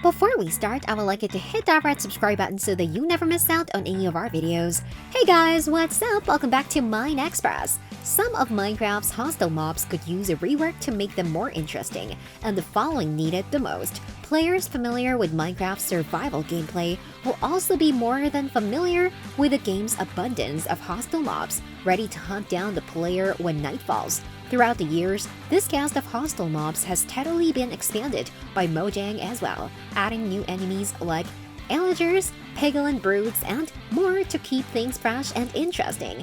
Before we start, I would like you to hit that red subscribe button so that you never miss out on any of our videos. Hey guys, what's up? Welcome back to Mine Express. Some of Minecraft's hostile mobs could use a rework to make them more interesting, and the following needed the most. Players familiar with Minecraft's survival gameplay will also be more than familiar with the game's abundance of hostile mobs, ready to hunt down the player when night falls. Throughout the years, this cast of hostile mobs has steadily been expanded by Mojang as well, adding new enemies like Illagers, Piglin broods, and more to keep things fresh and interesting.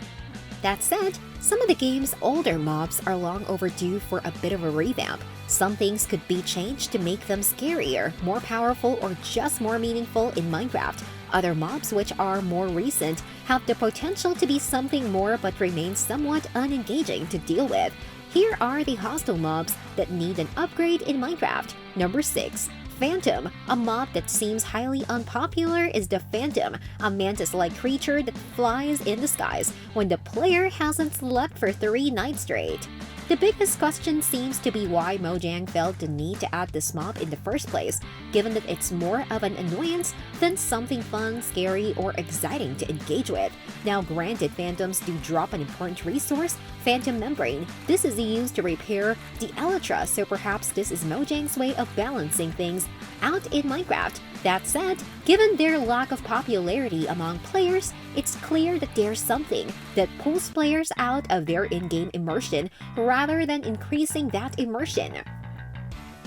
That said, some of the game's older mobs are long overdue for a bit of a revamp. Some things could be changed to make them scarier, more powerful, or just more meaningful in Minecraft. Other mobs, which are more recent, have the potential to be something more but remain somewhat unengaging to deal with. Here are the hostile mobs that need an upgrade in Minecraft. Number 6. Phantom. A mob that seems highly unpopular is the Phantom, a mantis-like creature that flies in the skies when the player hasn't slept for 3 nights straight. The biggest question seems to be why Mojang felt the need to add this mob in the first place, given that it's more of an annoyance than something fun, scary, or exciting to engage with. Now granted, phantoms do drop an important resource, Phantom Membrane. This is used to repair the elytra, so perhaps this is Mojang's way of balancing things out in Minecraft. That said, given their lack of popularity among players, it's clear that there's something that pulls players out of their in-game immersion rather than increasing that immersion.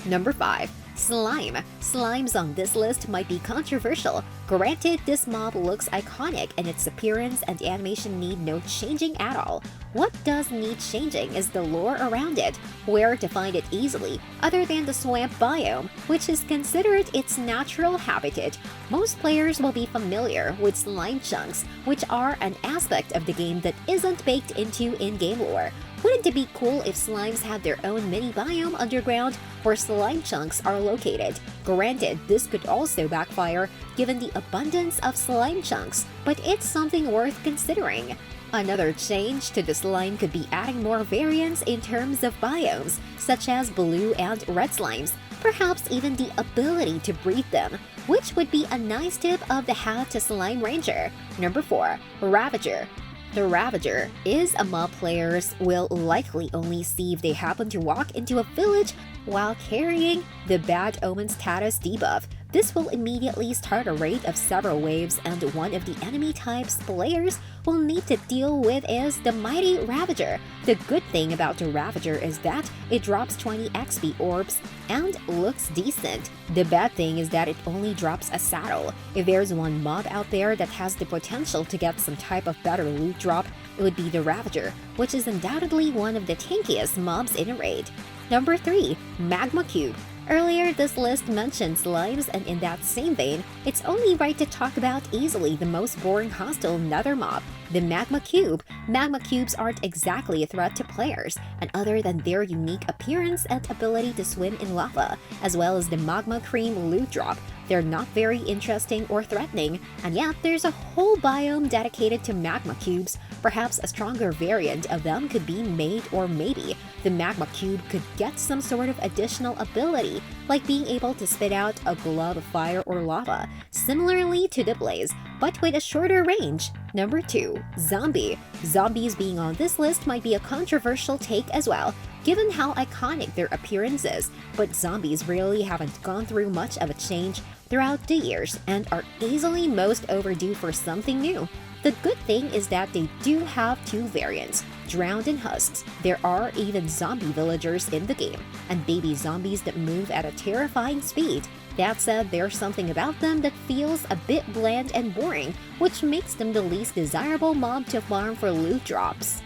Number 5. Slime. Slimes on this list might be controversial. Granted, this mob looks iconic and its appearance and animation need no changing at all. What does need changing is the lore around it, where to find it easily, other than the swamp biome, which is considered its natural habitat. Most players will be familiar with slime chunks, which are an aspect of the game that isn't baked into in-game lore. Wouldn't it be cool if slimes had their own mini biome underground where slime chunks are located? Granted, this could also backfire given the abundance of slime chunks, but it's something worth considering. Another change to the slime could be adding more variants in terms of biomes, such as blue and red slimes, perhaps even the ability to breed them, which would be a nice tip of the hat to Slime Ranger. Number 4. Ravager. The Ravager is a mob players will likely only see if they happen to walk into a village while carrying the Bad Omen status debuff. This will immediately start a raid of several waves, and one of the enemy types players will need to deal with is the mighty Ravager. The good thing about the Ravager is that it drops 20 XP orbs and looks decent. The bad thing is that it only drops a saddle. If there's one mob out there that has the potential to get some type of better loot drop, it would be the Ravager, which is undoubtedly one of the tankiest mobs in a raid. Number 3. Magma Cube. Earlier, this list mentioned slimes, and in that same vein, it's only right to talk about easily the most boring hostile nether mob, the Magma Cube. Magma Cubes aren't exactly a threat to players, and other than their unique appearance and ability to swim in lava, as well as the Magma Cream loot drop, they're not very interesting or threatening, and yet there's a whole biome dedicated to Magma Cubes. Perhaps a stronger variant of them could be made, or maybe the Magma Cube could get some sort of additional ability, like being able to spit out a glob of fire or lava, similarly to the Blaze, but with a shorter range. Number 2. Zombie. Zombies being on this list might be a controversial take as well, given how iconic their appearance is, but zombies really haven't gone through much of a change throughout the years and are easily most overdue for something new. The good thing is that they do have 2 variants, Drowned and Husks. There are even zombie villagers in the game, and baby zombies that move at a terrifying speed. That said, there's something about them that feels a bit bland and boring, which makes them the least desirable mob to farm for loot drops.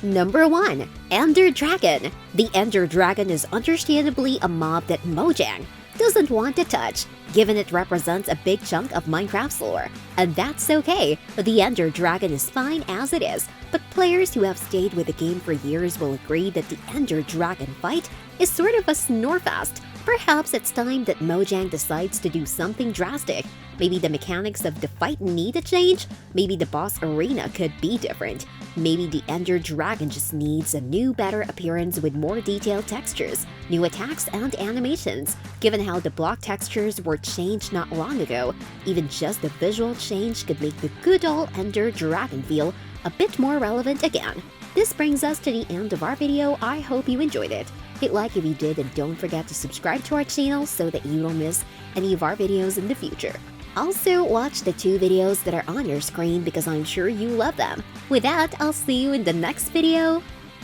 Number 1. Ender Dragon. The Ender Dragon is understandably a mob that Mojang doesn't want to touch, given it represents a big chunk of Minecraft's lore. And that's okay, the Ender Dragon is fine as it is, but players who have stayed with the game for years will agree that the Ender Dragon fight is sort of a snorefest. Perhaps it's time that Mojang decides to do something drastic. Maybe the mechanics of the fight need a change? Maybe the boss arena could be different. Maybe the Ender Dragon just needs a new, better appearance with more detailed textures, new attacks, and animations. Given how the block textures were changed not long ago, even just the visual change could make the good old Ender Dragon feel a bit more relevant again. This brings us to the end of our video. I hope you enjoyed it. Hit like if you did, and don't forget to subscribe to our channel so that you don't miss any of our videos in the future. Also, watch the 2 videos that are on your screen because I'm sure you love them. With that, I'll see you in the next video.